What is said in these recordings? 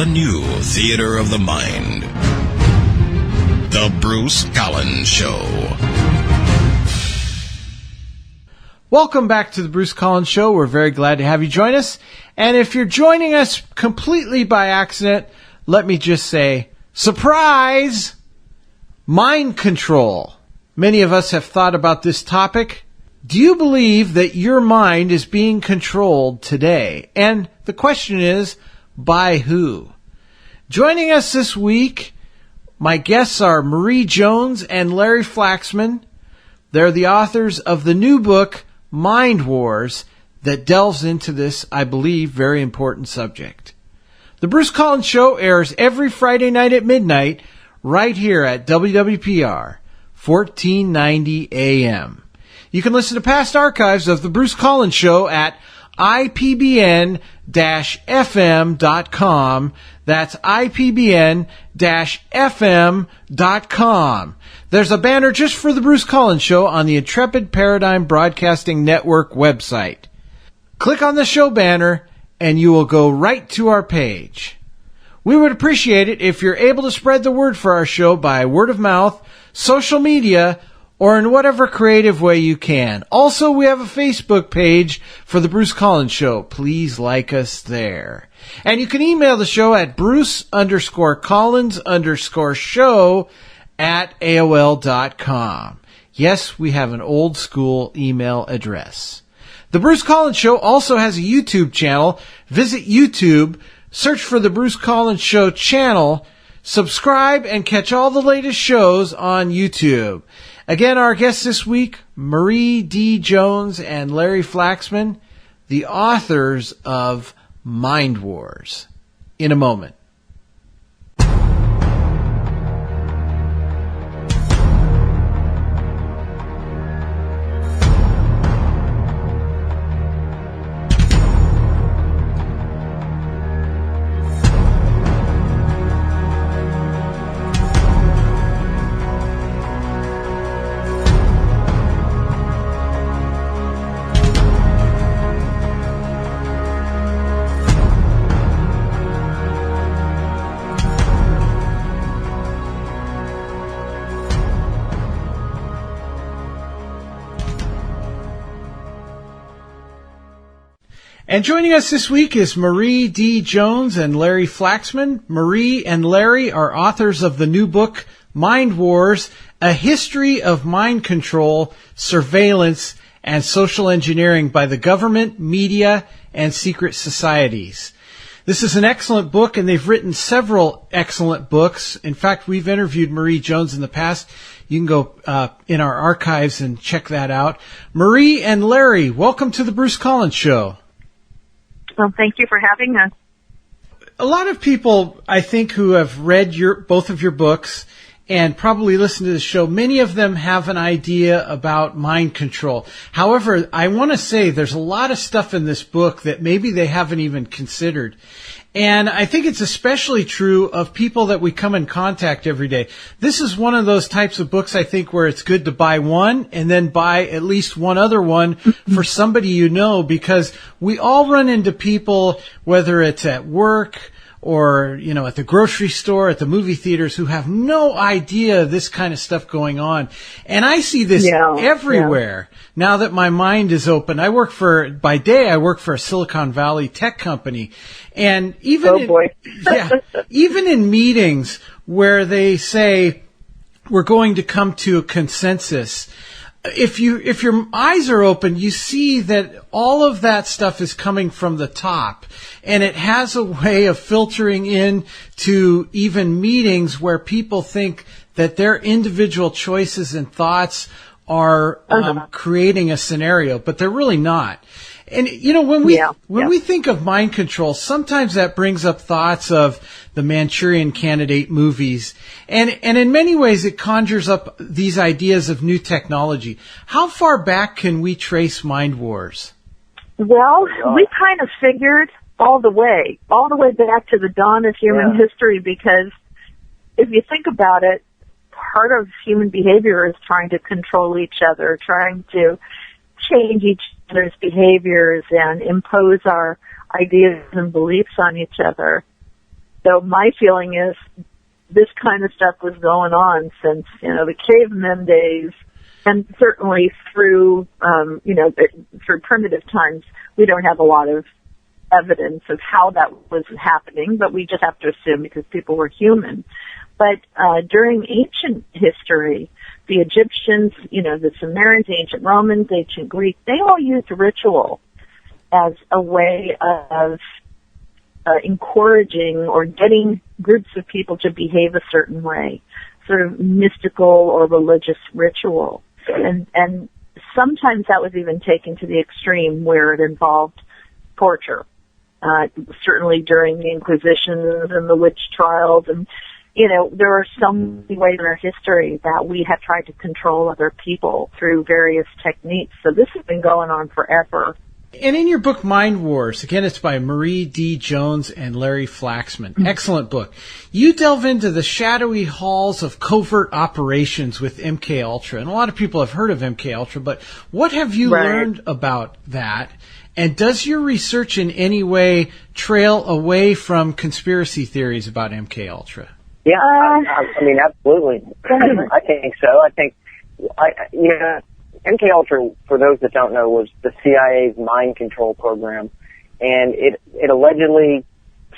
the new theater of the mind. The Bruce Collins Show. Welcome back to the Bruce Collins Show. We're very glad to have you join us. And if you're joining us completely by accident, let me just say, surprise! Mind control. Many of us have thought about this topic. Do you believe that your mind is being controlled today? And the question is, by who? Joining us this week, my guests are Marie Jones and Larry Flaxman. They're the authors of the new book, Mind Wars, that delves into this, I believe, very important subject. The Bruce Collins Show airs every Friday night at midnight right here at WWPR, 1490 AM. You can listen to past archives of the Bruce Collins Show at ipbn-fm.com. That's ipbn-fm.com. There's a banner just for the Bruce Collins Show on the Intrepid Paradigm Broadcasting Network website. Click on the show banner and you will go right to our page. We would appreciate it if you're able to spread the word for our show by word of mouth, social media, or in whatever creative way you can. Also, we have a Facebook page for the Bruce Collins Show. Please like us there. And you can email the show at bruce_collins_show@AOL.com. Yes, we have an old school email address. The Bruce Collins Show also has a YouTube channel. Visit YouTube, search for the Bruce Collins Show channel, subscribe, and catch all the latest shows on YouTube. Again, our guests this week, Marie D. Jones and Larry Flaxman, the authors of Mind Wars. In a moment. And joining us this week is Marie D. Jones and Larry Flaxman. Marie and Larry are authors of the new book, Mind Wars, A History of Mind Control, Surveillance, and Social Engineering by the Government, Media, and Secret Societies. This is an excellent book, and they've written several excellent books. In fact, we've interviewed Marie Jones in the past. You can go in our archives and check that out. Marie and Larry, welcome to the Bruce Collins Show. Well, thank you for having us. A lot of people, I think, who have read both of your books and probably listened to the show, many of them have an idea about mind control. However, I want to say there's a lot of stuff in this book that maybe they haven't even considered. And I think it's especially true of people that we come in contact every day. This is one of those types of books, I think, where it's good to buy one and then buy at least one other one for somebody you know, because we all run into people, whether it's at work or, you know, at the grocery store, at the movie theaters, who have no idea this kind of stuff going on. And I see this everywhere. Now that my mind is open, by day I work for a Silicon Valley tech company. And even even in meetings where they say we're going to come to a consensus, if your eyes are open, you see that all of that stuff is coming from the top, and it has a way of filtering in to even meetings where people think that their individual choices and thoughts are creating a scenario, but they're really not. And, you know, when we think of mind control, sometimes that brings up thoughts of the Manchurian Candidate movies. And in many ways, it conjures up these ideas of new technology. How far back can we trace Mind Wars? Well, we kind of figured all the way back to the dawn of human history, because if you think about it, part of human behavior is trying to control each other, trying to change each other's behaviors and impose our ideas and beliefs on each other. So my feeling is this kind of stuff was going on since, the cavemen days, and certainly through, through primitive times. We don't have a lot of evidence of how that was happening, but we just have to assume because people were human. But during ancient history, the Egyptians, the Sumerians, ancient Romans, ancient Greeks, they all used ritual as a way of encouraging or getting groups of people to behave a certain way, sort of mystical or religious ritual. And sometimes that was even taken to the extreme where it involved torture. Certainly during the Inquisitions and the witch trials, and there are so many ways in our history that we have tried to control other people through various techniques. So this has been going on forever. And in your book, Mind Wars, again, it's by Marie D. Jones and Larry Flaxman. Excellent book. You delve into the shadowy halls of covert operations with MK Ultra. And a lot of people have heard of MK Ultra, but what have you learned about that? And does your research in any way trail away from conspiracy theories about MK Ultra? Yeah, I mean, absolutely. I think so. I think, MK Ultra, for those that don't know, was the CIA's mind control program, and it allegedly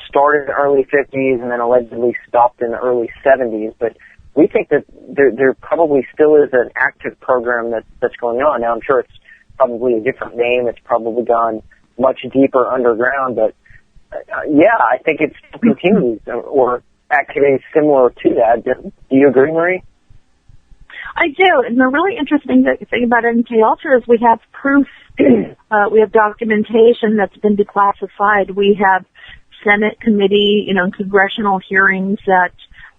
started in the early 50s and then allegedly stopped in the early 70s. But we think that there probably still is an active program that's going on. Now, I'm sure it's probably a different name. It's probably gone much deeper underground, but I think it still continues or activities similar to that. Do you agree, Marie? I do, and the really interesting thing about MK Ultra is we have proof, we have documentation that's been declassified. We have Senate committee, congressional hearings that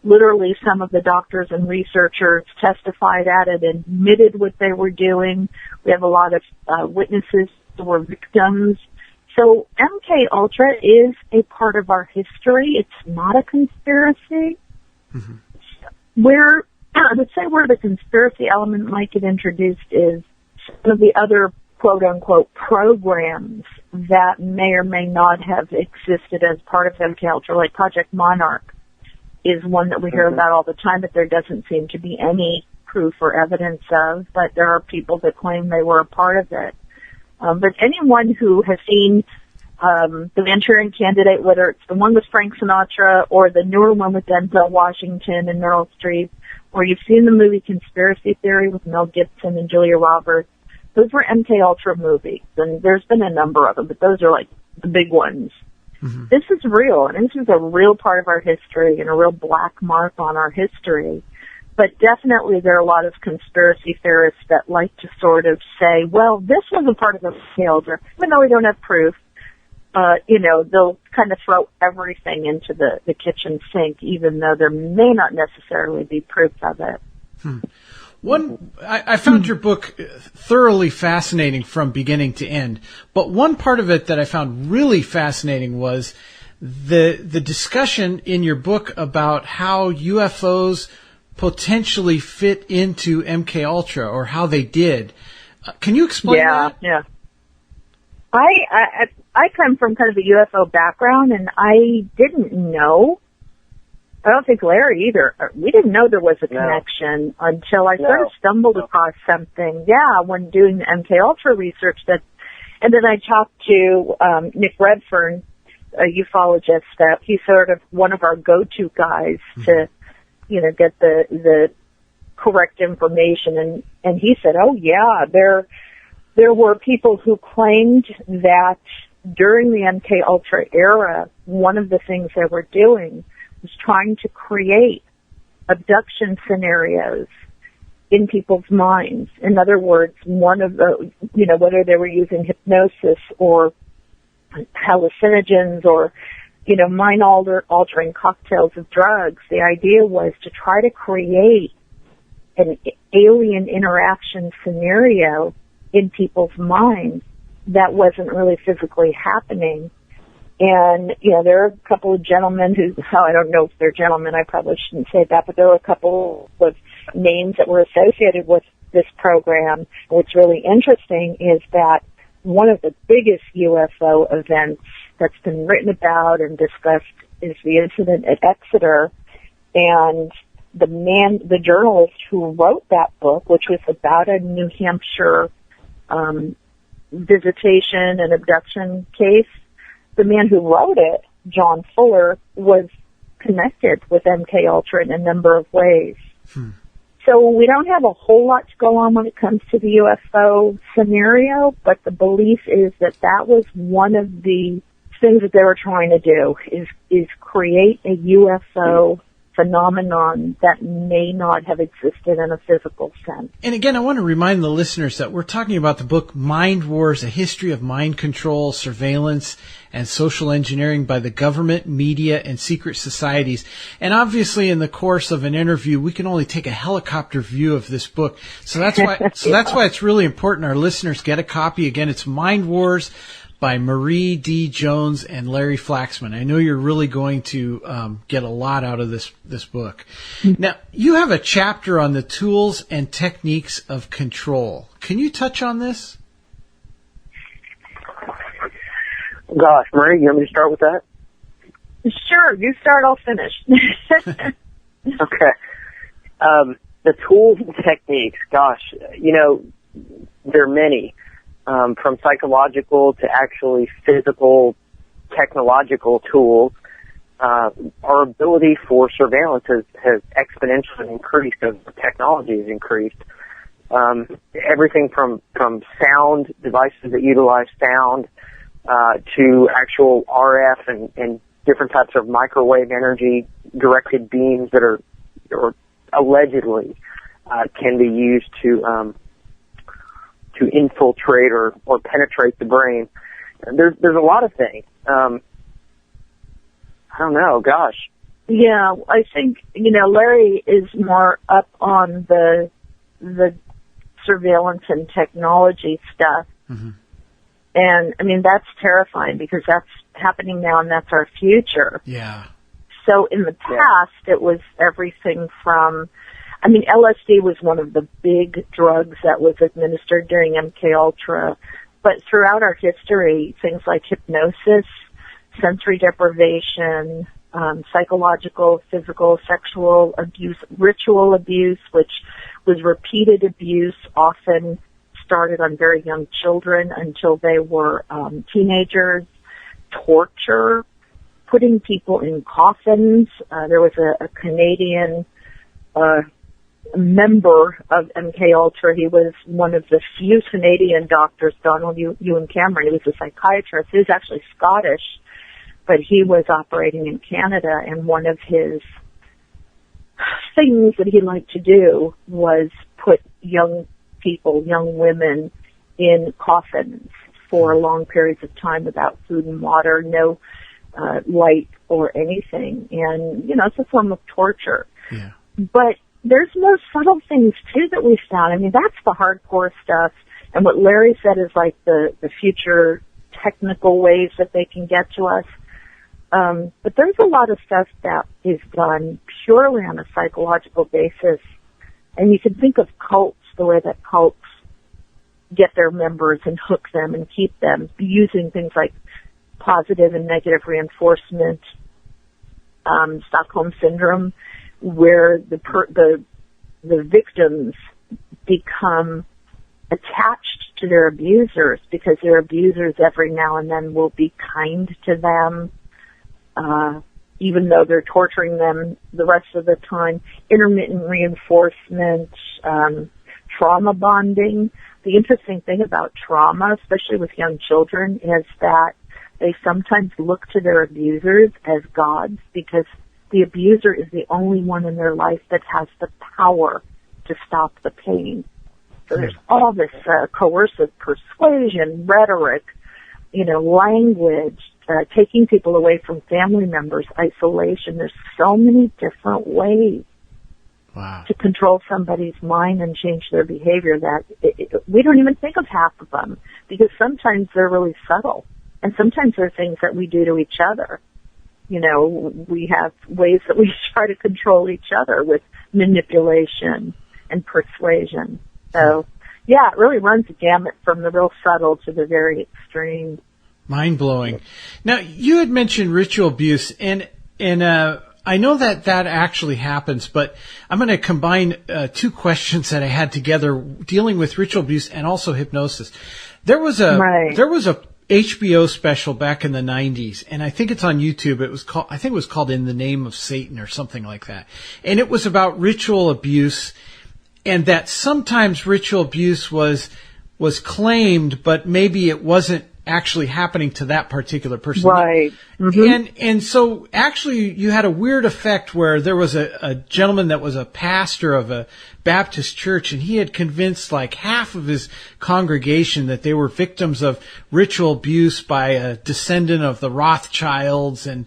literally some of the doctors and researchers testified at it and admitted what they were doing. We have a lot of witnesses who were victims. So MK Ultra is a part of our history. It's not a conspiracy. Let's say where the conspiracy element might get introduced is some of the other quote-unquote programs that may or may not have existed as part of MK Ultra, like Project Monarch is one that we hear about all the time, but there doesn't seem to be any proof or evidence of, but there are people that claim they were a part of it. But anyone who has seen the Manchurian Candidate, whether it's the one with Frank Sinatra or the newer one with Denzel Washington and Meryl Streep, or you've seen the movie Conspiracy Theory with Mel Gibson and Julia Roberts, those were MK Ultra movies, and there's been a number of them, but those are like the big ones. This is real, and this is a real part of our history and a real black mark on our history. But definitely there are a lot of conspiracy theorists that like to sort of say, well, this was a part of MK Ultra, even though we don't have proof. They'll kind of throw everything into the kitchen sink, even though there may not necessarily be proof of it. I found your book thoroughly fascinating from beginning to end, but one part of it that I found really fascinating was the discussion in your book about how UFOs potentially fit into MK Ultra, or how they did. Can you explain that? Yeah. I come from kind of a UFO background, and I didn't know. I don't think Larry either. We didn't know there was a connection until I sort of stumbled across something. Yeah, when doing the MK Ultra research, and then I talked to Nick Redfern, a ufologist. That he's sort of one of our go-to guys to, get the correct information. And he said, oh yeah, there were people who claimed that during the MK Ultra era, one of the things they were doing was trying to create abduction scenarios in people's minds. In other words, one of the, whether they were using hypnosis or hallucinogens or, mind-altering cocktails of drugs, the idea was to try to create an alien interaction scenario in people's minds that wasn't really physically happening. And, there are a couple of gentlemen who, I don't know if they're gentlemen, I probably shouldn't say that, but there were a couple of names that were associated with this program. What's really interesting is that one of the biggest UFO events that's been written about and discussed is the incident at Exeter, and the journalist who wrote that book, which was about a New Hampshire visitation and abduction case, the man who wrote it, John Fuller, was connected with MK Ultra in a number of ways. So we don't have a whole lot to go on when it comes to the UFO scenario, but the belief is that that was one of the things that they were trying to do, is create a UFO phenomenon that may not have existed in a physical sense. And again, I want to remind the listeners that we're talking about the book Mind Wars, A History of Mind Control, Surveillance, and Social Engineering by the Government, Media, and Secret Societies. And obviously in the course of an interview, we can only take a helicopter view of this book. So that's why it's really important our listeners get a copy. Again, it's Mind Wars by Marie D. Jones and Larry Flaxman. I know you're really going to get a lot out of this book. Now, you have a chapter on the tools and techniques of control. Can you touch on this? Gosh, Marie, you want me to start with that? Sure, you start, I'll finish. Okay. The tools and techniques, gosh, there are many. From psychological to actually physical, technological tools, our ability for surveillance has exponentially increased as the technology has increased. Everything from sound devices that utilize sound to actual RF and different types of microwave energy directed beams that are or allegedly can be used to infiltrate or penetrate the brain. There's a lot of things. I don't know, gosh. Yeah, I think, Larry is more up on the surveillance and technology stuff. Mm-hmm. And, that's terrifying because that's happening now and that's our future. Yeah. So in the past, it was everything from, LSD was one of the big drugs that was administered during MK Ultra, but throughout our history, things like hypnosis, sensory deprivation, psychological, physical, sexual abuse, ritual abuse, which was repeated abuse, often started on very young children until they were teenagers, torture, putting people in coffins. There was a Canadian member of MK Ultra. He was one of the few Canadian doctors, Donald Ewan Cameron. He was a psychiatrist. He was actually Scottish, but he was operating in Canada, and one of his things that he liked to do was put young people, young women, in coffins for long periods of time without food and water, no light or anything. And, it's a form of torture. Yeah. But there's more subtle things, too, that we found. That's the hardcore stuff. And what Larry said is like the future technical ways that they can get to us. But there's a lot of stuff that is done purely on a psychological basis. And you can think of cults, the way that cults get their members and hook them and keep them using things like positive and negative reinforcement, Stockholm syndrome, where the victims become attached to their abusers because their abusers every now and then will be kind to them, even though they're torturing them the rest of the time. Intermittent reinforcement, trauma bonding. The interesting thing about trauma, especially with young children, is that they sometimes look to their abusers as gods because the abuser is the only one in their life that has the power to stop the pain. So there's all this coercive persuasion, rhetoric, language, taking people away from family members, isolation. There's so many different ways to control somebody's mind and change their behavior that we don't even think of half of them because sometimes they're really subtle. And sometimes they're things that we do to each other. We have ways that we try to control each other with manipulation and persuasion. So, yeah, it really runs the gamut from the real subtle to the very extreme. Mind-blowing. Now, you had mentioned ritual abuse, and I know that actually happens, but I'm going to combine two questions that I had together dealing with ritual abuse and also hypnosis. There was a HBO special back in the 90s, and I think it's on YouTube. It was called In the Name of Satan or something like that. And it was about ritual abuse, and that sometimes ritual abuse was claimed, but maybe it wasn't actually happening to that particular person. Right. Mm-hmm. And so actually you had a weird effect where there was a gentleman that was a pastor of a Baptist church, and he had convinced like half of his congregation that they were victims of ritual abuse by a descendant of the Rothschilds and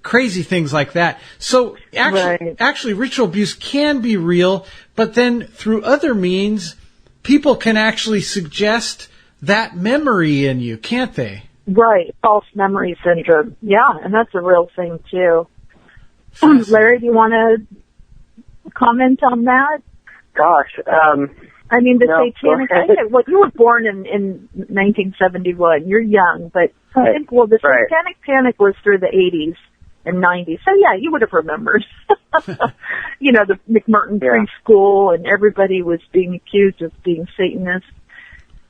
crazy things like that. So actually ritual abuse can be real, but then through other means, people can actually suggest that memory in you, can't they? Right. False memory syndrome. Yeah, and that's a real thing, too. Larry, do you want to comment on that? Gosh. I mean, the satanic... Well, you were born in 1971. You're young, but I think, the satanic panic was through the 80s and 90s. So, yeah, you would have remembered. You know, the McMurton preschool, and everybody was being accused of being Satanists.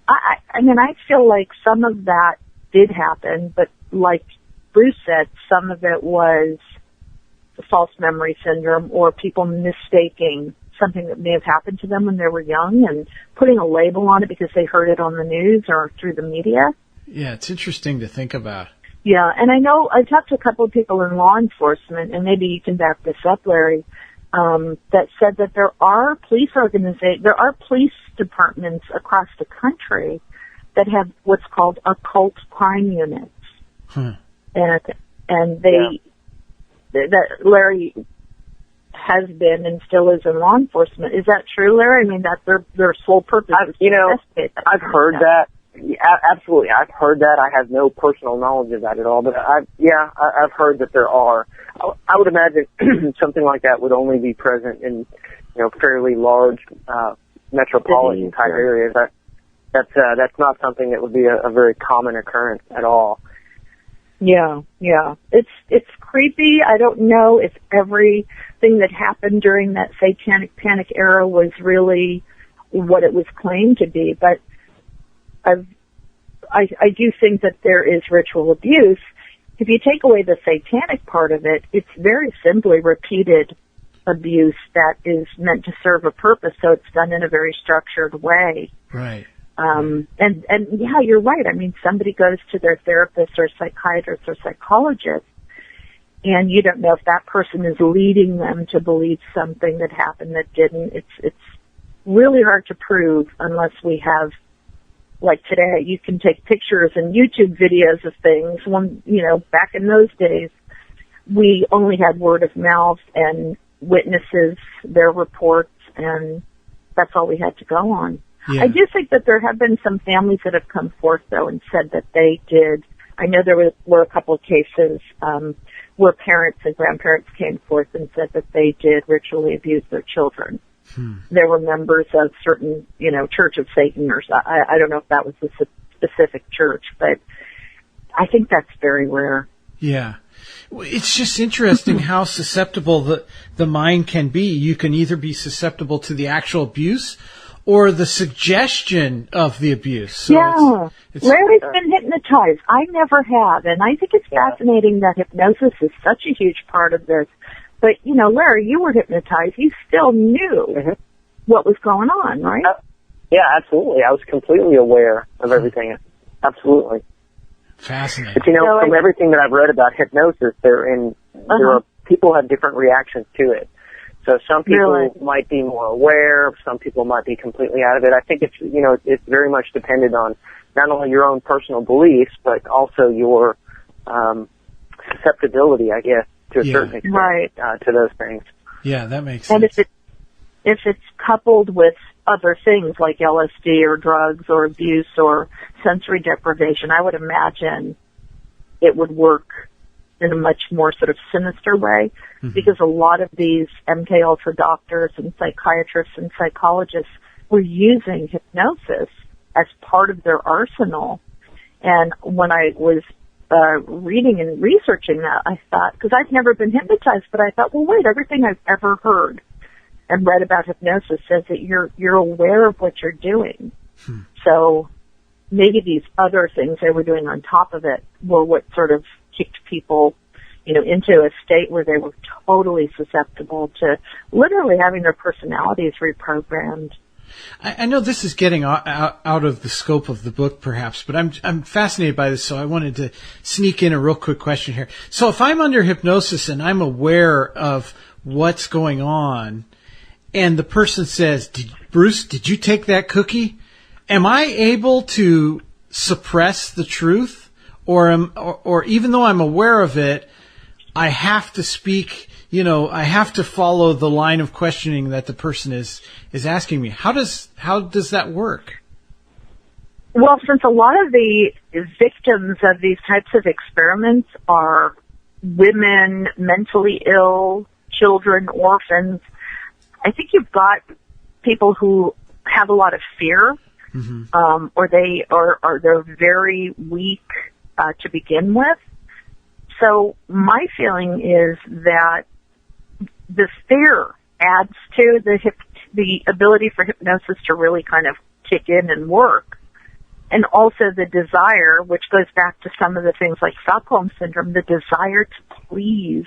I mean, I feel like some of that did happen, but like Bruce said, some of it was false memory syndrome or people mistaking something that may have happened to them when they were young and putting a label on it because they heard it on the news or through the media. Yeah, it's interesting to think about. Yeah, and I know I talked to a couple of people in law enforcement, and maybe you can back this up, Larry, that said that there are police departments across the country that have what's called occult crime units. And that Larry has been and still is in law enforcement. Is that true, Larry? I mean, that their sole purpose is to investigate that. I've heard that. Yeah, absolutely. I've heard that. I have no personal knowledge of that at all, but I've heard that there are. I would imagine something like that would only be present in, fairly large, metropolitan type areas. That's not something that would be a very common occurrence at all. Yeah. It's creepy. I don't know if everything that happened during that satanic panic era was really what it was claimed to be, but I do think that there is ritual abuse. If you take away the satanic part of it, it's very simply repeated abuse that is meant to serve a purpose, so it's done in a very structured way. Right. And yeah, you're right. I mean, somebody goes to their therapist or psychiatrist or psychologist, and you don't know if that person is leading them to believe something that happened that didn't. It's really hard to prove unless we have, like today, you can take pictures and YouTube videos of things. Back in those days, we only had word of mouth and witnesses, their reports, and that's all we had to go on. Yeah. I do think that there have been some families that have come forth, though, and said that they did. I know there were a couple of cases where parents and grandparents came forth and said that they did ritually abuse their children. There were members of certain, Church of Satan, or I don't know if that was a specific church, but I think that's very rare. Yeah. It's just interesting how susceptible the mind can be. You can either be susceptible to the actual abuse or the suggestion of the abuse. So it's Larry's been hypnotized. I never have, and I think it's fascinating that hypnosis is such a huge part of this. But, Larry, you were hypnotized. You still knew what was going on, right? Yeah, absolutely. I was completely aware of everything. Absolutely. Fascinating. But, from everything that I've read about hypnosis, people have different reactions to it. So some people might be more aware. Some people might be completely out of it. I think it's very much dependent on not only your own personal beliefs, but also your susceptibility, I guess, to a certain extent, to those things. Yeah, that makes sense. And if it's coupled with other things like LSD or drugs or abuse or sensory deprivation, I would imagine it would work in a much more sort of sinister way, because a lot of these MK Ultra doctors and psychiatrists and psychologists were using hypnosis as part of their arsenal. And when I was reading and researching that, I thought, because I've never been hypnotized, but I thought, well, wait, everything I've ever heard and read about hypnosis says that you're aware of what you're doing. So maybe these other things they were doing on top of it were what sort of kicked people, into a state where they were totally susceptible to literally having their personalities reprogrammed. I know this is getting out of the scope of the book, perhaps, but I'm fascinated by this, so I wanted to sneak in a real quick question here. So if I'm under hypnosis and I'm aware of what's going on, and the person says, Bruce, did you take that cookie? Am I able to suppress the truth, or even though I'm aware of it, I have to speak? I have to follow the line of questioning that the person is asking me. How does that work? Well, since a lot of the victims of these types of experiments are women, mentally ill, children, orphans, I think you've got people who have a lot of fear, or they're very weak to begin with. So my feeling is that the fear adds to the ability for hypnosis to really kind of kick in and work. And also the desire, which goes back to some of the things like Stockholm Syndrome, the desire to please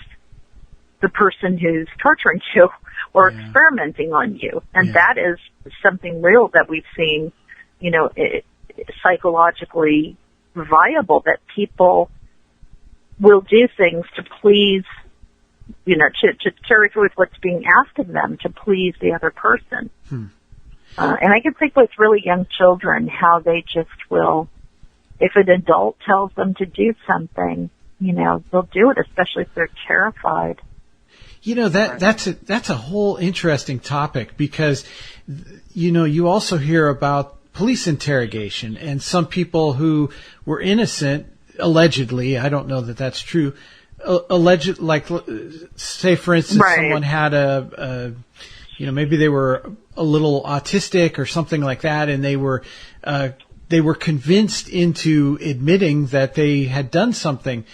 the person who's torturing you or experimenting on you. And that is something real that we've seen, psychologically viable, that people will do things to please, to carry through with what's being asked of them, to please the other person. And I can think with really young children how they just will, if an adult tells them to do something, they'll do it, especially if they're terrified. That's a whole interesting topic because, you also hear about police interrogation and some people who were innocent, allegedly, I don't know that that's true, say for instance, someone had maybe they were a little autistic or something like that, and they were convinced into admitting that they had done something.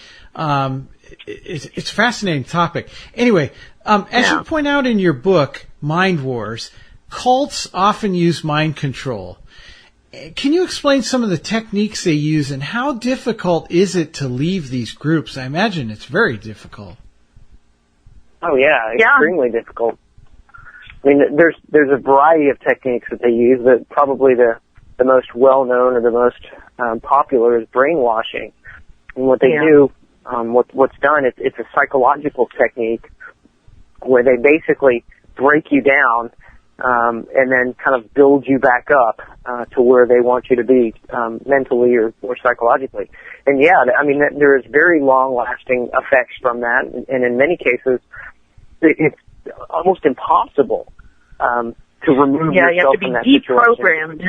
It's a fascinating topic. Anyway, as you point out in your book, Mind Wars, cults often use mind control. Can you explain some of the techniques they use, and how difficult is it to leave these groups? I imagine it's very difficult. Oh yeah, extremely difficult. I mean, there's a variety of techniques that they use, but probably the most well-known or the most popular is brainwashing. And what they do, what's done, it's a psychological technique where they basically break you down and then kind of build you back up to where they want you to be mentally or psychologically. And there is very long-lasting effects from that, and in many cases, it's almost impossible to remove yourself from that situation. You have to be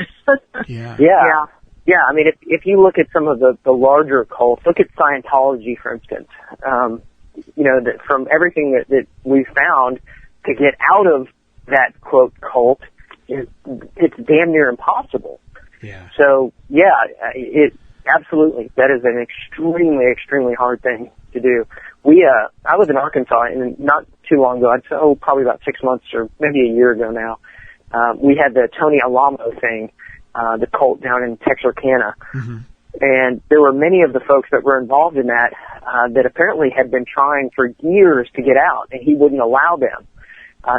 deprogrammed. Yeah. I mean, if you look at some of the larger cults, look at Scientology, for instance. That from everything that we've found, to get out of that quote cult, it's damn near impossible. Yeah. So it absolutely, that is an extremely hard thing to do. I was in Arkansas, and not too long ago, probably about 6 months or maybe a year ago now, we had the Tony Alamo thing, the cult down in Texarkana. And there were many of the folks that were involved in that apparently had been trying for years to get out, and he wouldn't allow them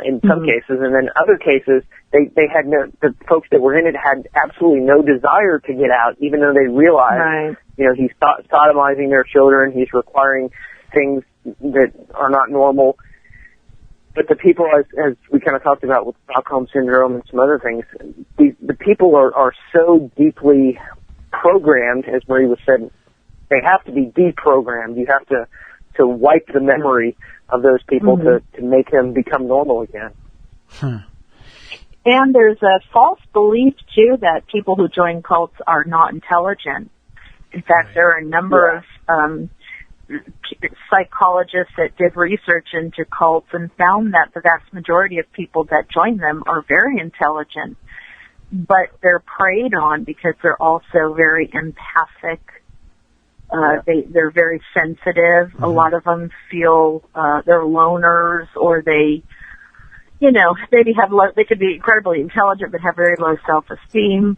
in some cases. And then other cases, they had the folks that were in it had absolutely no desire to get out, even though they realized, he's sodomizing their children, he's requiring things that are not normal. But the people, as we kind of talked about with Stockholm Syndrome and some other things, the people are so deeply programmed, as Marie was said, they have to be deprogrammed. You have to wipe the memory of those people to make them become normal again. And there's a false belief, too, that people who join cults are not intelligent. In fact, there are a number of psychologists that did research into cults and found that the vast majority of people that join them are very intelligent, but they're preyed on because they're also very empathic They're very sensitive. A lot of them feel they're loners, or they, maybe they could be incredibly intelligent but have very low self-esteem.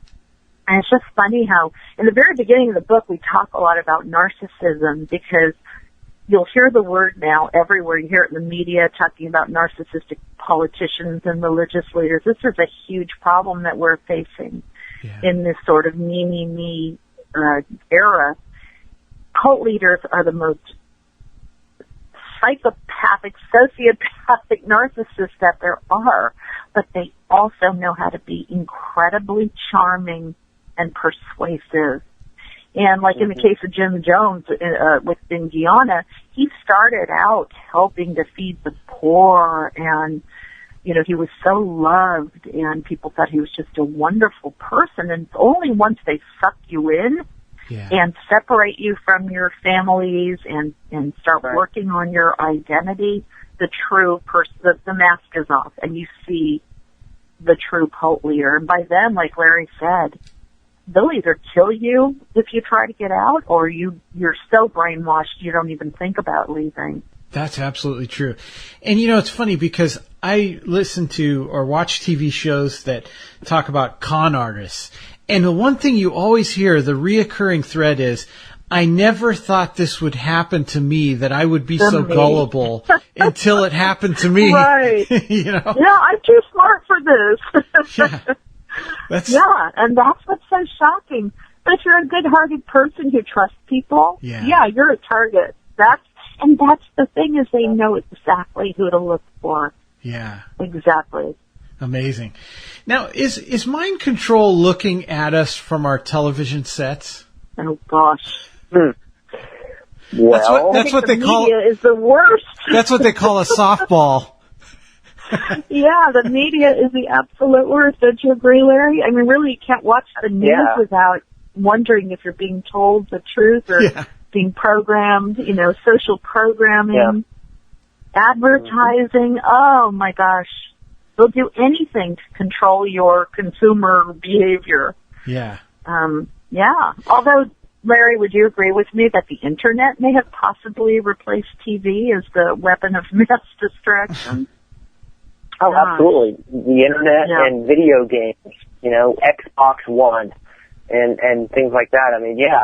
And it's just funny how in the very beginning of the book we talk a lot about narcissism, because you'll hear the word now everywhere. You hear it in the media talking about narcissistic politicians and religious leaders. This is a huge problem that we're facing in this sort of me era. Cult leaders are the most psychopathic, sociopathic narcissists that there are, but they also know how to be incredibly charming and persuasive. And like in the case of Jim Jones in Guyana, he started out helping to feed the poor, and he was so loved, and people thought he was just a wonderful person. And only once they suck you in and separate you from your families and start working on your identity, the true person, the mask is off, and you see the true cult leader. And by then, like Larry said, they'll either kill you if you try to get out, or you're so brainwashed you don't even think about leaving. That's absolutely true. And it's funny because I listen to or watch TV shows that talk about con artists. And the one thing you always hear, the reoccurring thread is, I never thought this would happen to me, that I would be so gullible until it happened to me. Right. Yeah, I'm too smart for this. And that's what's so shocking. But if you're a good-hearted person who trusts people, you're a target. That's the thing, is they know exactly who to look for. Yeah. Exactly. Amazing. Now, is mind control looking at us from our television sets? Oh gosh. Well, that's what they call. Media is the worst. That's what they call a softball. Yeah, the media is the absolute worst. Don't you agree, Larry? I mean, really, you can't watch the news without wondering if you're being told the truth or being programmed. Social programming, advertising. Oh my gosh. They'll do anything to control your consumer behavior. Yeah. Although, Larry, would you agree with me that the Internet may have possibly replaced TV as the weapon of mass distraction? Oh, absolutely. The Internet and video games, Xbox One and things like that. I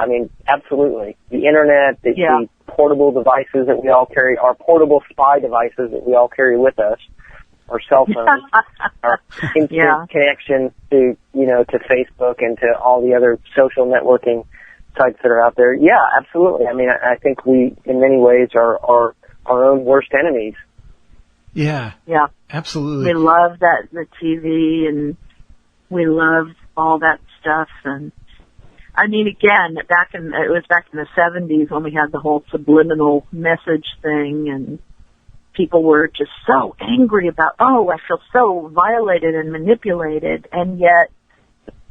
mean, absolutely. The Internet, the portable devices that we all carry, our portable spy devices that we all carry with us, our cell phones, our instant connection to Facebook and to all the other social networking sites that are out there. Yeah, absolutely. I mean, I think we, in many ways, are our own worst enemies. Yeah. Yeah. Absolutely. We love the TV, and we love all that stuff. And I mean, again, it was back in the 70s when we had the whole subliminal message thing, and people were just so angry about, I feel so violated and manipulated, and yet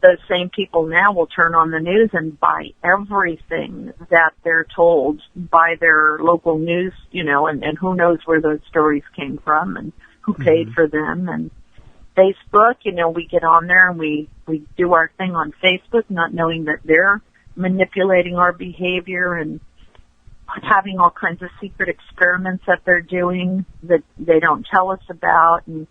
those same people now will turn on the news and buy everything that they're told by their local news, and who knows where those stories came from and who paid for them. And Facebook, we get on there and we do our thing on Facebook, not knowing that they're manipulating our behavior and having all kinds of secret experiments that they're doing that they don't tell us about. And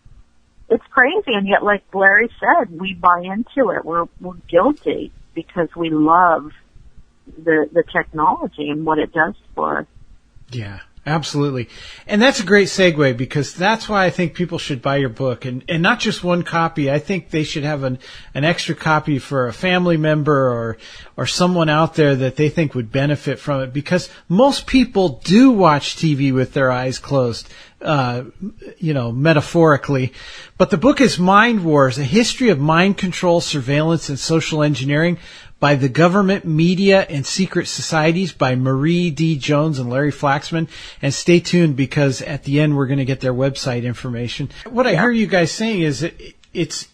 it's crazy, and yet, like Larry said, we buy into it. We're guilty because we love the technology and what it does for us. Yeah, absolutely. And that's a great segue, because that's why I think people should buy your book, and not just one copy. I think they should have an extra copy for a family member or someone out there that they think would benefit from it, because most people do watch TV with their eyes closed. Metaphorically. But the book is Mind Wars, A History of Mind Control, Surveillance, and Social Engineering by the Government, Media, and Secret Societies by Marie D. Jones and Larry Flaxman. And stay tuned, because at the end we're going to get their website information. What I hear you guys saying is that it's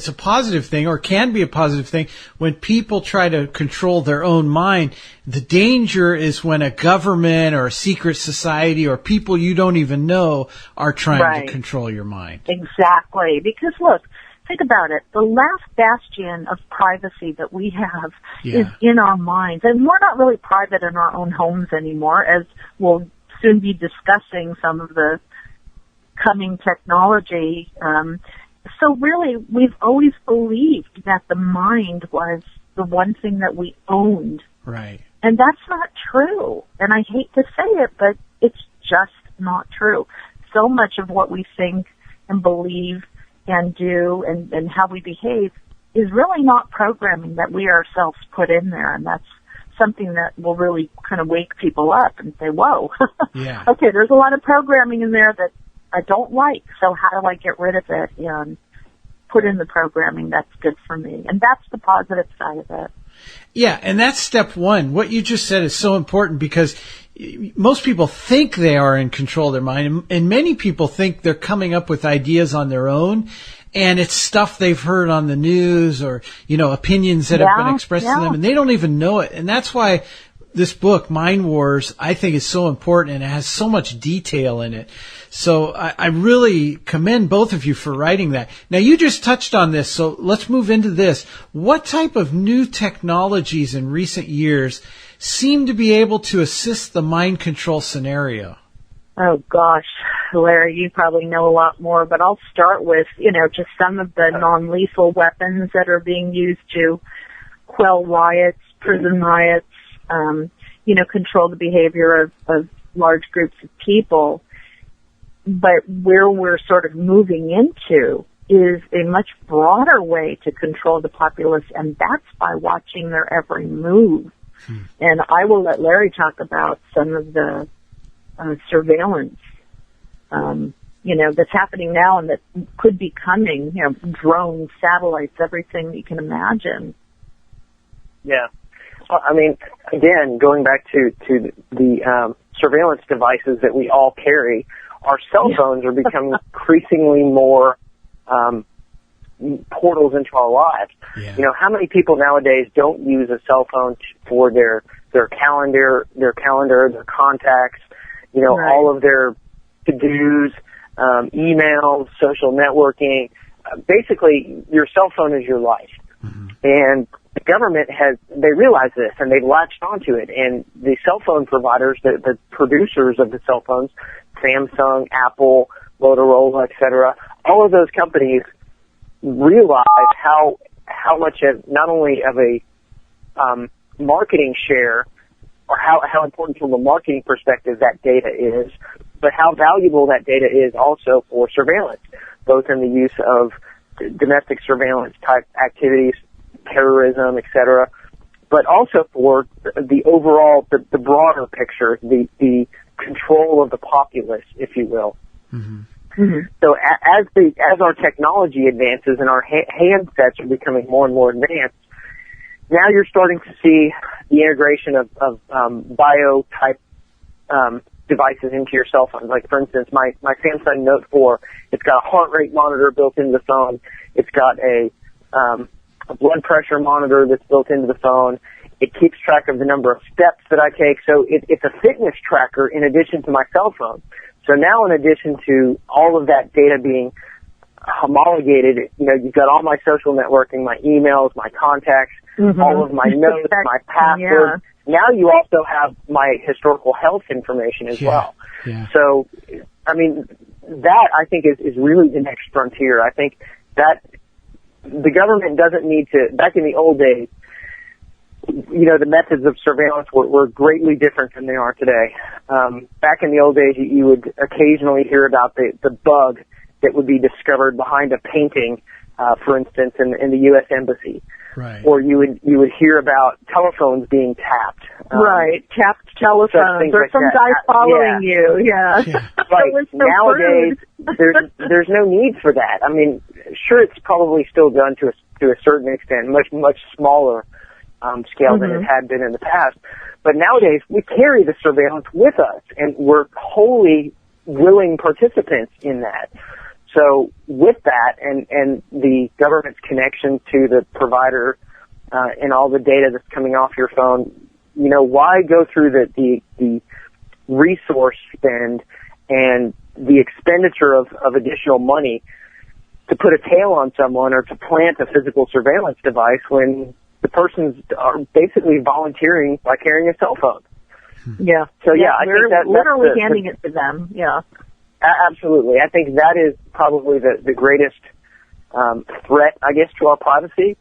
a positive thing, or can be a positive thing, when people try to control their own mind. The danger is when a government or a secret society or people you don't even know are trying to control your mind. Exactly. Because look, think about it. The last bastion of privacy that we have is in our minds. And we're not really private in our own homes anymore, as we'll soon be discussing some of the coming technology. So really, we've always believed that the mind was the one thing that we owned. Right. And that's not true. And I hate to say it, but it's just not true. So much of what we think and believe and do and how we behave is really not programming that we ourselves put in there. And that's something that will really kind of wake people up and say, whoa, okay, there's a lot of programming in there that I don't like. So how do I get rid of it and put in the programming that's good for me? And that's the positive side of it. Yeah, and that's step one. What you just said is so important because most people think they are in control of their mind, and many people think they're coming up with ideas on their own, and it's stuff they've heard on the news or, opinions that have been expressed to them, and they don't even know it. And that's why this book, Mind Wars, I think is so important, and it has so much detail in it. So I really commend both of you for writing that. Now, you just touched on this, so let's move into this. What type of new technologies in recent years seem to be able to assist the mind control scenario? Oh, gosh, Larry, you probably know a lot more, but I'll start with, just some of the non-lethal weapons that are being used to quell riots, prison riots, control the behavior of large groups of people. But where we're sort of moving into is a much broader way to control the populace, and that's by watching their every move. And I will let Larry talk about some of the surveillance, that's happening now and that could be coming, drones, satellites, everything you can imagine. Yeah. Well, I mean, again, going back to the surveillance devices that we all carry, our cell phones are becoming increasingly more portals into our lives. Yeah. How many people nowadays don't use a cell phone for their calendar, their contacts, all of their to-dos, emails, social networking. Basically, your cell phone is your life. Mm-hmm. And the government they realize this and they've latched onto it. And the cell phone providers, the producers of the cell phones, Samsung, Apple, Motorola, etc., all of those companies realize how much of not only of a marketing share or how important from a marketing perspective that data is, but how valuable that data is also for surveillance, both in the use of domestic surveillance type activities, terrorism, etc., but also for the overall, the broader picture, the control of the populace, if you will. Mm-hmm. Mm-hmm. So as our technology advances and our handsets are becoming more and more advanced, now you're starting to see the integration of bio-type devices into your cell phone. Like, for instance, my Samsung Note 4, it's got a heart rate monitor built into the phone. It's got a blood pressure monitor that's built into the phone. It keeps track of the number of steps that I take. So it's a fitness tracker in addition to my cell phone. So now in addition to all of that data being homologated, you've got all my social networking, my emails, my contacts, mm-hmm. all of my notes, my passwords. Yeah. Now you also have my historical health information as well. Yeah. So, I mean, that I think is really the next frontier. I think that the government doesn't need to, back in the old days, the methods of surveillance were greatly different than they are today. Back in the old days, you would occasionally hear about the bug that would be discovered behind a painting, for instance, in the U.S. Embassy. Right. Or you would hear about telephones being tapped. Right, tapped telephones, or like some guy following you. Yeah. Right. Nowadays, there's no need for that. I mean, sure, it's probably still done to a certain extent, much smaller scale mm-hmm. than it had been in the past. But nowadays, we carry the surveillance with us, and we're wholly willing participants in that. So with that and the government's connection to the provider and all the data that's coming off your phone, why go through the resource spend and the expenditure of additional money to put a tail on someone or to plant a physical surveillance device when the persons are basically volunteering by carrying a cell phone. Yeah. So I we're think that's literally handing it to them. Yeah. Absolutely. I think that is probably the greatest threat, I guess, to our privacy.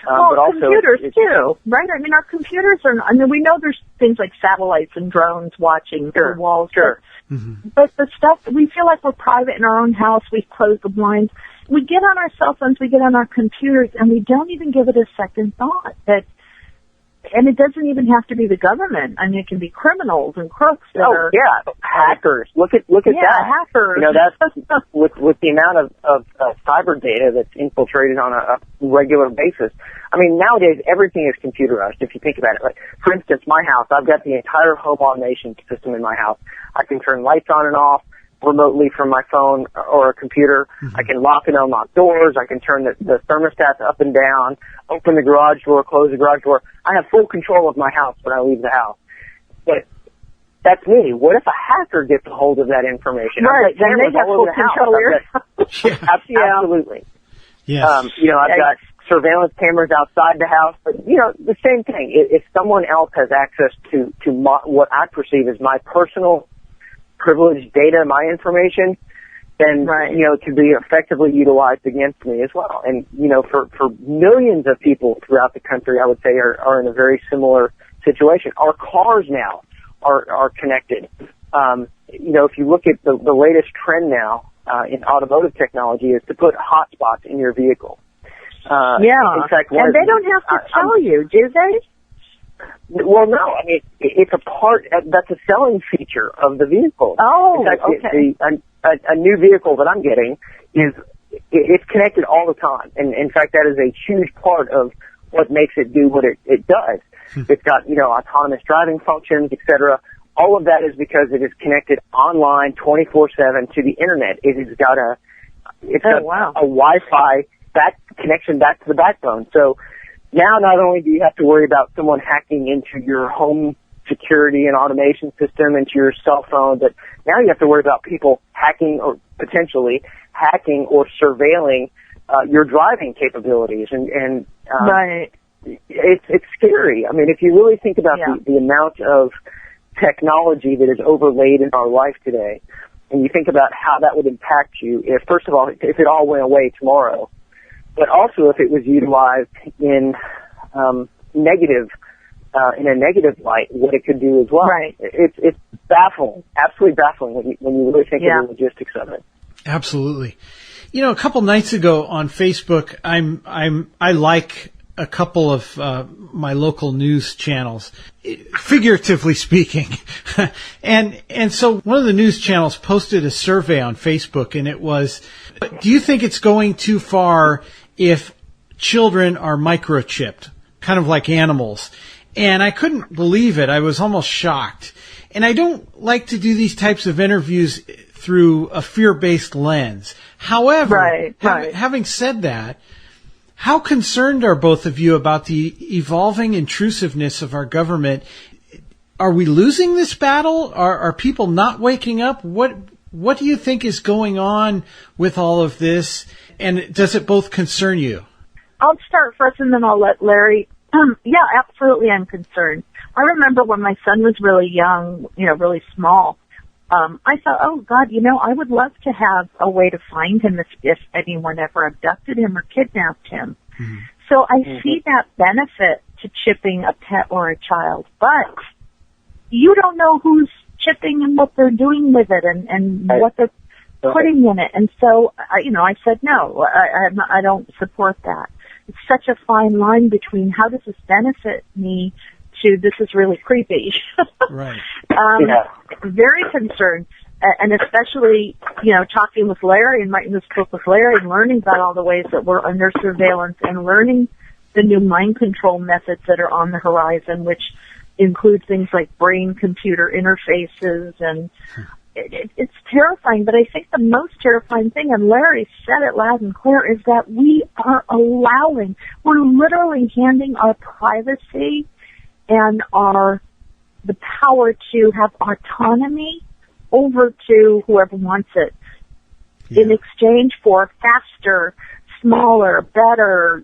But also computers too, right? I mean, our computers are. I mean, we know there's things like satellites and drones watching the walls. Sure. But the stuff, we feel like we're private in our own house. We've closed the blinds. We get on our cell phones, we get on our computers, and we don't even give it a second thought. And it doesn't even have to be the government. I mean, it can be criminals and crooks that are... hackers. Look at that. Hackers. You know, that's with the amount of cyber data that's infiltrated on a regular basis. I mean, nowadays everything is computerized. If you think about it, like for instance, my house, I've got the entire home automation system in my house. I can turn lights on and off remotely from my phone or a computer. I can lock and unlock doors. I can turn the thermostats up and down, open the garage door, close the garage door. I have full control of my house when I leave the house. But that's me. What if a hacker gets a hold of that information? Right, then they have full control. Absolutely. Yes. You know, I've got surveillance cameras outside the house, but you know, the same thing. If someone else has access to what I perceive as my personal privileged data, my information, then, you know, it can be effectively utilized against me as well. And, you know, for millions of people throughout the country, I would say are in a very similar situation. Our cars now are connected. You know, if you look at the latest trend now, in automotive technology is to put hotspots in your vehicle. In fact, and they don't have to tell you, do they? Well, no. I mean, it's a part. That's a selling feature of the vehicle. Oh, in fact, okay. A new vehicle that I'm getting it's connected all the time, and in fact, that is a huge part of what makes it do what it does. It's got, you know, autonomous driving functions, etc. All of that is because it is connected online 24/7 to the internet. It's got a Wi-Fi connection back to the backbone. So now not only do you have to worry about someone hacking into your home security and automation system, into your cell phone, but now you have to worry about people hacking or potentially hacking or surveilling your driving capabilities. And it's scary. I mean, if you really think about the amount of technology that is overlaid in our life today, and you think about how that would impact you if, first of all, if it all went away tomorrow, but also if it was utilized in in a negative light, what it could do as well. Right. It's baffling, absolutely baffling when you really think of the logistics of it. Absolutely. You know, a couple nights ago on Facebook, I like a couple of my local news channels, figuratively speaking. and so one of the news channels posted a survey on Facebook, and it was, do you think it's going too far if children are microchipped, kind of like animals? And I couldn't believe it. I was almost shocked. And I don't like to do these types of interviews through a fear-based lens. However, having said that, how concerned are both of you about the evolving intrusiveness of our government? Are we losing this battle? Are people not waking up? What do you think is going on with all of this? And does it both concern you? I'll start first and then I'll let Larry. Yeah, absolutely I'm concerned. I remember when my son was really young, you know, really small, I thought, oh, God, you know, I would love to have a way to find him if anyone ever abducted him or kidnapped him. Mm-hmm. So I see that benefit to chipping a pet or a child, but you don't know who's chipping and what they're doing with it and what they're putting in it. And so, I said, no, I don't support that. It's such a fine line between how does this benefit me to this is really creepy. Right. Very concerned, and especially, talking with Larry and writing this book with Larry and learning about all the ways that we're under surveillance and learning the new mind control methods that are on the horizon, which include things like brain-computer interfaces, and it's terrifying. But I think the most terrifying thing, and Larry said it loud and clear, is that we're literally handing our privacy and the power to have autonomy over to whoever wants it. in exchange for faster, smaller, better,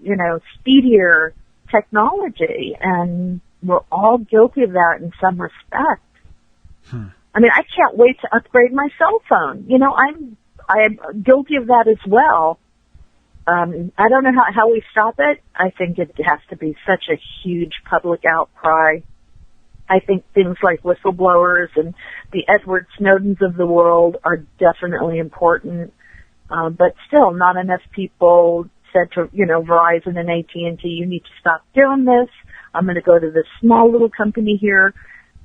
speedier technology. And we're all guilty of that in some respect. I mean, I can't wait to upgrade my cell phone. I'm guilty of that as well. I don't know how we stop it. I think it has to be such a huge public outcry. I think things like whistleblowers and the Edward Snowdens of the world are definitely important. But still, not enough people said to, Verizon and AT&T, you need to stop doing this. I'm going to go to this small little company here.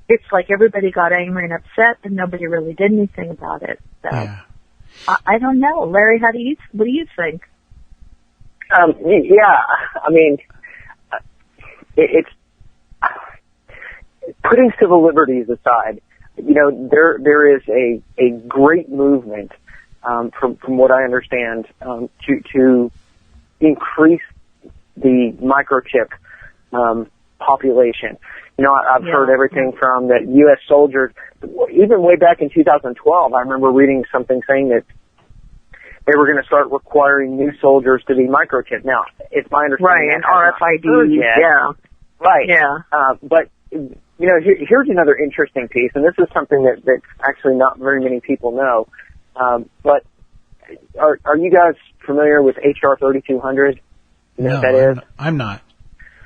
It's like everybody got angry and upset, and nobody really did anything about it. So, I don't know, Larry. What do you think? Yeah, I mean, it's putting civil liberties aside. There is a great movement, from what I understand, to increase the microchip population. I've heard everything from that U.S. soldiers, even way back in 2012, I remember reading something saying that they were going to start requiring new soldiers to be microchipped. Now, it's my understanding. Right, and RFID, yeah. Right. Yeah. But, here's another interesting piece, and this is something that actually not very many people know. But are you guys familiar with HR 3200? You know what that is? I'm not.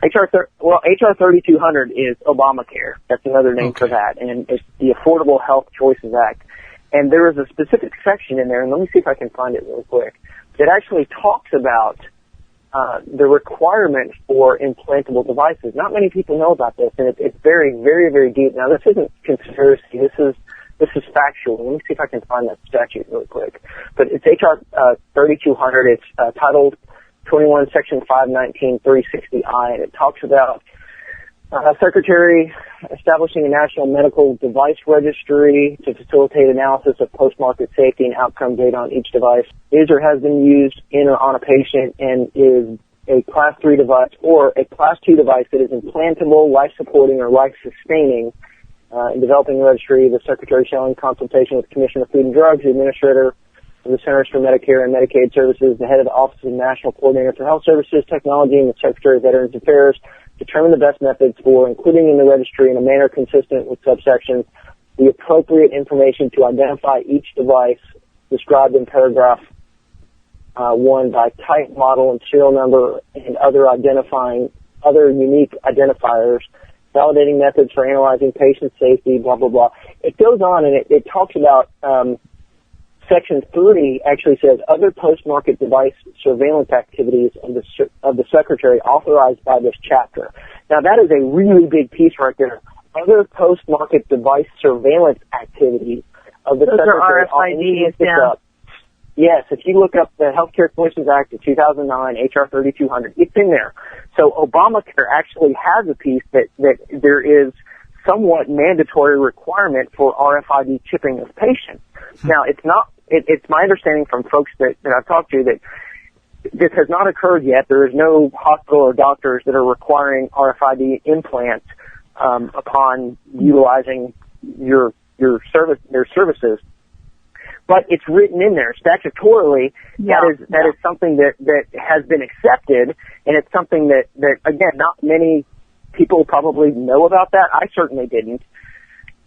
HR 3200 is Obamacare. That's another name for that, and it's the Affordable Health Choices Act. And there is a specific section in there, and let me see if I can find it real quick, that actually talks about the requirement for implantable devices. Not many people know about this, and it's very, very, very deep. Now, this isn't conspiracy. This is factual. Let me see if I can find that statute real quick. But it's HR 3200. It's titled 21 Section 519 360I, and it talks about Secretary establishing a national medical device registry to facilitate analysis of post-market safety and outcome data on each device. Is or has been used in or on a patient and is a Class 3 device or a Class 2 device that is implantable, life-supporting, or life-sustaining. In developing the registry, the Secretary shall, in consultation with the Commissioner of Food and Drugs, the Administrator of the Centers for Medicare and Medicaid Services, the head of the Office of the National Coordinator for Health Services Technology, and the Secretary of Veterans Affairs, determine the best methods for including in the registry in a manner consistent with subsections the appropriate information to identify each device described in paragraph 1 by type, model, and serial number and other unique identifiers, validating methods for analyzing patient safety, blah, blah, blah. It goes on and it talks about Section 3 actually says other post-market device surveillance activities of the Secretary authorized by this chapter. Now, that is a really big piece right there. Other post-market device surveillance activities of the Secretary. RFIDs, yeah. Yes, if you look up the Healthcare Choices Act of 2009, HR 3200, it's in there. So Obamacare actually has a piece that there is somewhat mandatory requirement for RFID chipping of patients. Now, it's my understanding from folks that I've talked to that this has not occurred yet. There is no hospital or doctors that are requiring RFID implants upon utilizing their services. But it's written in there statutorily. That is something that has been accepted, and it's something that again, not many people probably know about that. I certainly didn't.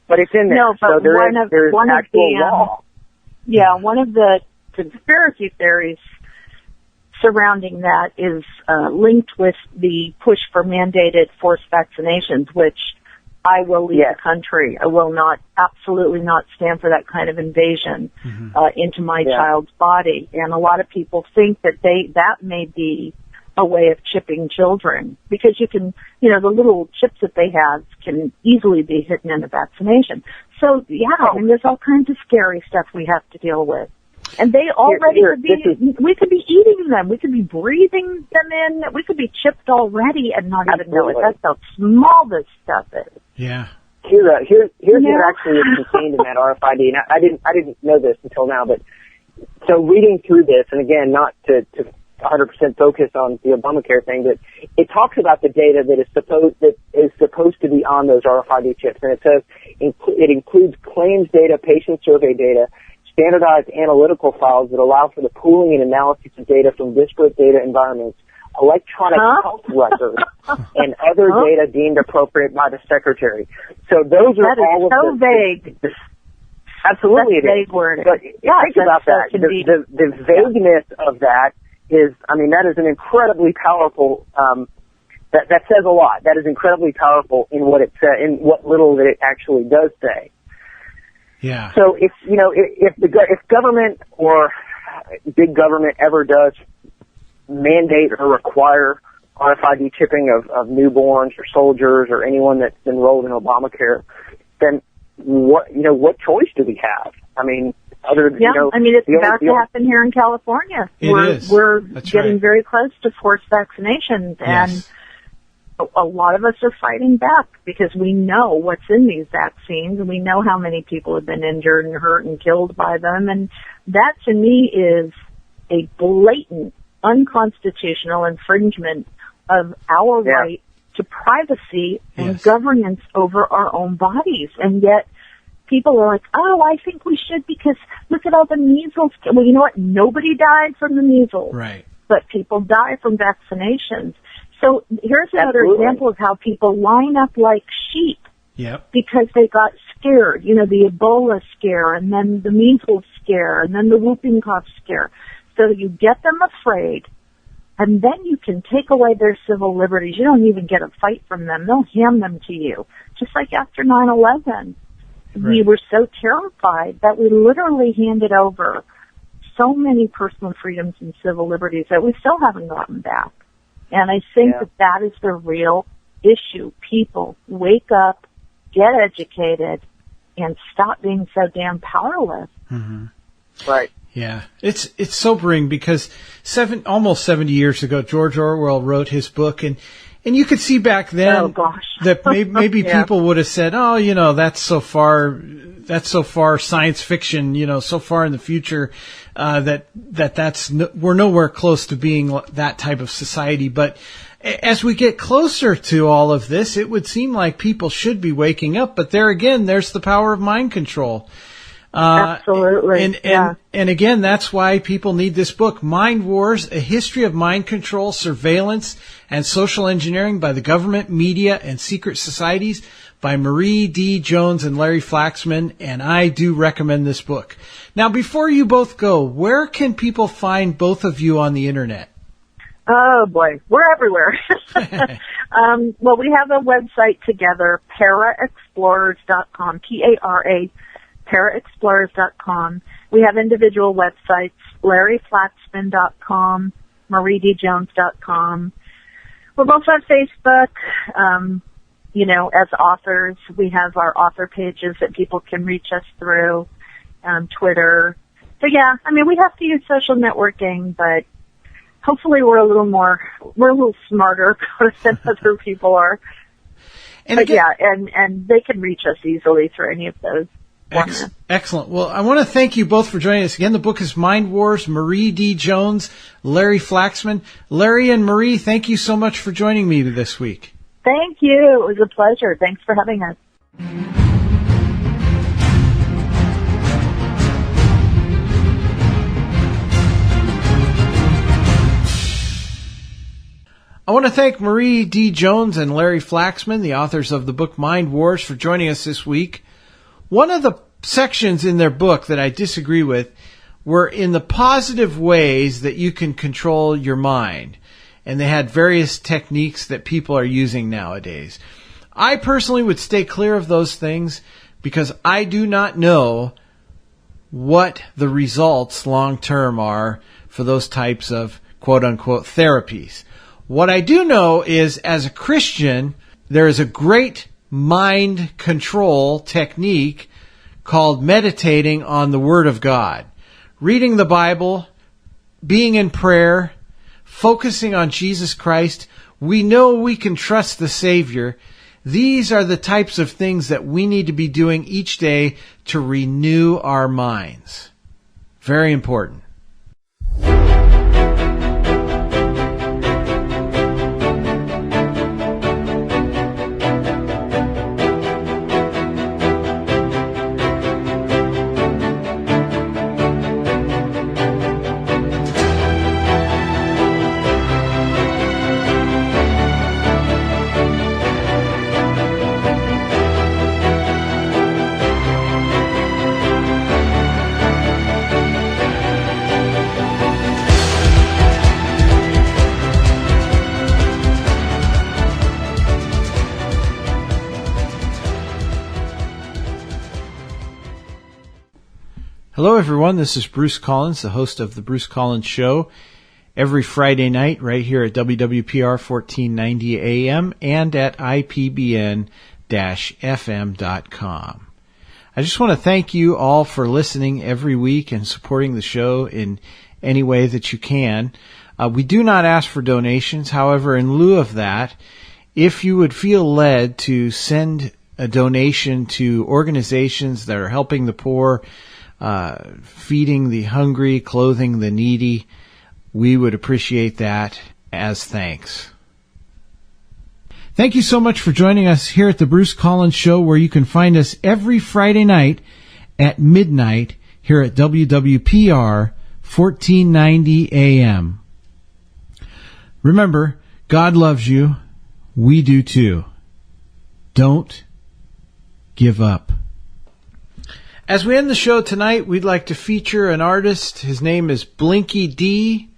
But it's in there. No, but so there's actual law. Yeah, one of the conspiracy theories surrounding that is linked with the push for mandated forced vaccinations, which I will leave the country. I will absolutely not stand for that kind of invasion into my child's body. And a lot of people think that that may be a way of chipping children, because you can, the little chips that they have can easily be hidden in a vaccination. So, I mean, there's all kinds of scary stuff we have to deal with. And they already we could be eating them. We could be breathing them in. We could be chipped already and not even know it. That's how small this stuff is. Yeah. Here's what actually is contained in that RFID. And I didn't know this until now, but so reading through this, and again, not to 100% focus on the Obamacare thing, but it talks about the data that is supposed to be on those RFID chips, and it says it includes claims data, patient survey data, standardized analytical files that allow for the pooling and analysis of data from disparate data environments, electronic health records, and other data deemed appropriate by the Secretary. So those are all so vague. Absolutely, that's vague wording. But think about that. The vagueness of that is, I mean, that is an incredibly powerful. That says a lot. That is incredibly powerful in what it says, in what little that it actually does say. Yeah. So if government or big government ever does mandate or require RFID chipping of newborns or soldiers or anyone that's enrolled in Obamacare, then what choice do we have? I mean, it's about to happen here in California. We're getting very close to forced vaccinations, and a lot of us are fighting back because we know what's in these vaccines, and we know how many people have been injured and hurt and killed by them, and that to me is a blatant unconstitutional infringement of our right to privacy and governance over our own bodies. And yet people are like, oh, I think we should because look at all the measles. Well, you know what? Nobody died from the measles. Right. But people die from vaccinations. So here's another example of how people line up like sheep because they got scared. You know, the Ebola scare and then the measles scare and then the whooping cough scare. So you get them afraid, and then you can take away their civil liberties. You don't even get a fight from them. They'll hand them to you. Just like after 9/11. We were so terrified that we literally handed over so many personal freedoms and civil liberties that we still haven't gotten back. And I think that is the real issue. People wake up, get educated, and stop being so damn powerless. Mm-hmm. Right. Yeah, it's sobering because almost 70 years ago, George Orwell wrote his book, and you could see back then that maybe people would have said, oh, you know, that's so far science fiction, you know, so far in the future we're nowhere close to being that type of society. But as we get closer to all of this, it would seem like people should be waking up. But there again, there's the power of mind control. Absolutely. And again, that's why people need this book, Mind Wars, A History of Mind Control, Surveillance, and Social Engineering by the Government, Media, and Secret Societies by Marie D. Jones and Larry Flaxman. And I do recommend this book. Now, before you both go, where can people find both of you on the Internet? Oh, boy. We're everywhere. Well, we have a website together, paraexplorers.com, P-A-R-A, paraexplorers.com. We have individual websites, larryflaxman.com, mariedjones.com. We're both on Facebook. As authors, we have our author pages that people can reach us through, Twitter. So yeah, I mean, we have to use social networking, but hopefully we're a little smarter than other people are. And they can reach us easily through any of those. Excellent. Well, I want to thank you both for joining us again. The book is Mind Wars, Marie D. Jones, Larry Flaxman. Larry and Marie, thank you so much for joining me this week. Thank you. It was a pleasure. Thanks for having us. I want to thank Marie D. Jones and Larry Flaxman, the authors of the book Mind Wars, for joining us this week. One of the sections in their book that I disagree with were in the positive ways that you can control your mind. And they had various techniques that people are using nowadays. I personally would stay clear of those things because I do not know what the results long term are for those types of quote unquote therapies. What I do know is, as a Christian, there is a great mind control technique called meditating on the Word of God. Reading the Bible, being in prayer, focusing on Jesus Christ. We know we can trust the Savior. These are the types of things that we need to be doing each day to renew our minds. Very important. Hello, everyone. This is Bruce Collins, the host of The Bruce Collins Show, every Friday night right here at WWPR 1490 AM and at IPBN-FM.com. I just want to thank you all for listening every week and supporting the show in any way that you can. We do not ask for donations. However, in lieu of that, if you would feel led to send a donation to organizations that are helping the poor, feeding the hungry, clothing the needy, we would appreciate that as thanks. Thank you so much for joining us here at the Bruce Collins Show, where you can find us every Friday night at midnight here at WWPR 1490 AM. Remember, God loves you. We do too. Don't give up. As we end the show tonight, we'd like to feature an artist. His name is Blinky D,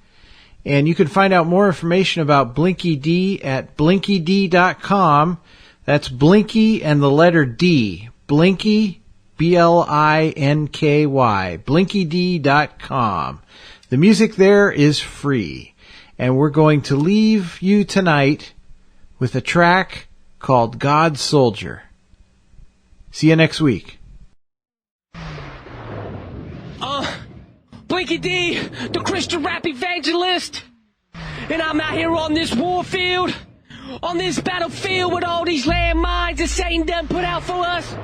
and you can find out more information about Blinky D at blinkyd.com. That's Blinky and the letter D. Blinky, B-L-I-N-K-Y, blinkyd.com. The music there is free, and we're going to leave you tonight with a track called God's Soldier. See you next week. Blinky D, the Christian rap evangelist, and I'm out here on this war field, on this battlefield with all these landmines that Satan done put out for us.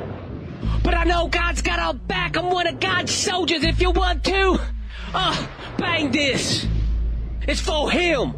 But I know God's got our back. I'm one of God's soldiers. If you want to, bang this. It's for Him.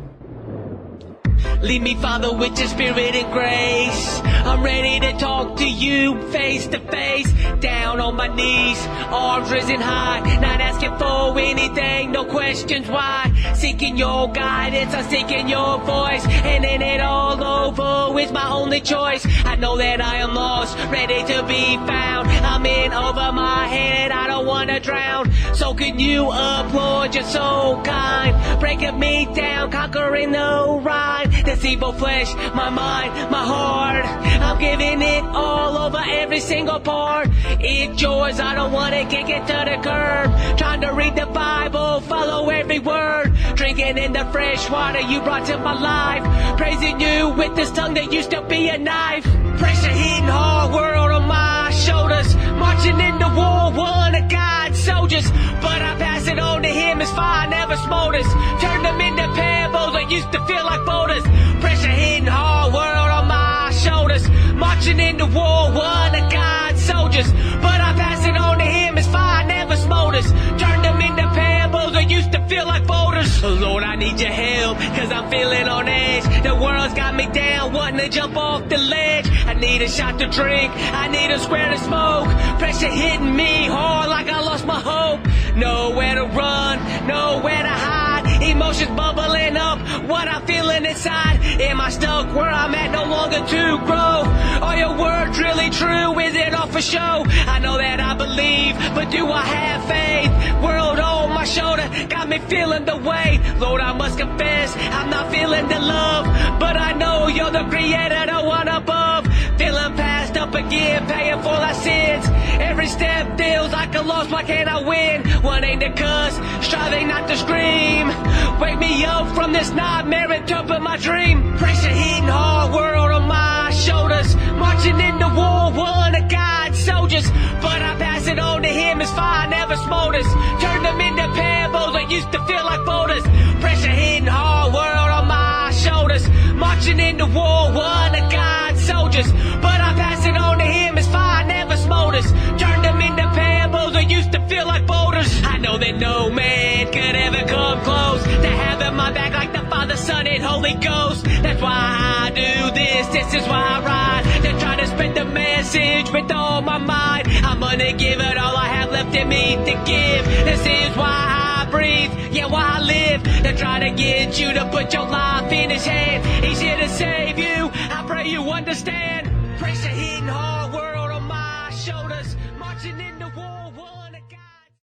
Lead me, Father, with your spirit and grace. I'm ready to talk to you face to face. Down on my knees, arms risen high. Not asking for anything, no questions why. Seeking your guidance, I'm seeking your voice. Handing it all over is my only choice. I know that I am lost, ready to be found. I'm in over my head, I don't want to drown. Soaking you up, Lord, you're so kind. Breaking me down, conquering the rhyme. This evil flesh, my mind, my heart, I'm giving it all over every single part. It's yours, I don't want to kick it to the curb. Trying to read the Bible, follow every word. Drinking in the fresh water you brought to my life. Praising you with this tongue that used to be a knife. Pressure hitting hard, world on my shoulders. Marching into war, one of God's soldiers. But I pass it on to Him as fire never smolders. Turn them into pebbles that used to feel like boulders. Pressure hitting hard, world on my shoulders. Marching into war, one of God's soldiers. But I pass it on to Him as fire never smolders. Turn them into pebbles that used to feel like boulders. Lord, I need your help, cause I'm feeling on edge. The world's got me down, wanting to jump off the ledge. I need a shot to drink, I need a square to smoke. Pressure hitting me hard like I lost my hope. Nowhere to run, nowhere to hide. Emotions bubbling up, what I'm feeling inside. Am I stuck where I'm at, no longer to grow? Are your words really true, is it all for show? I know that I believe, but do I have faith? World on my shoulder, got me feeling the weight. Lord, I must confess, I'm not feeling the love. But I know you're the creator, the one above. Feeling passed up again, paying for our sins. Every step feels like a loss, why can't I win? Wanting to cuss, striving not to scream. Wake me up from this nightmare, interpret my dream. Pressure hitting hard, world on my shoulders. Marching into war, one of God's soldiers. But I pass it on to Him as fire never smolders. Turn them into pebbles that used to feel like boulders. Pressure hitting hard, world on my shoulders. Marching into war, one of God's soldiers. But I pass it on to Him as fire never smolders. Turn them into pebbles that used to feel like boulders. I know that no man could ever come close to having my back like the Father, Son, and Holy Ghost. That's why I do this, this is why I ride. To try to spread the message with all my mind. I'm gonna give it all I have left in me to give. This is why I breathe, yeah, why I live. To try to get you to put your life in His hand. He's here to save you, I pray you understand.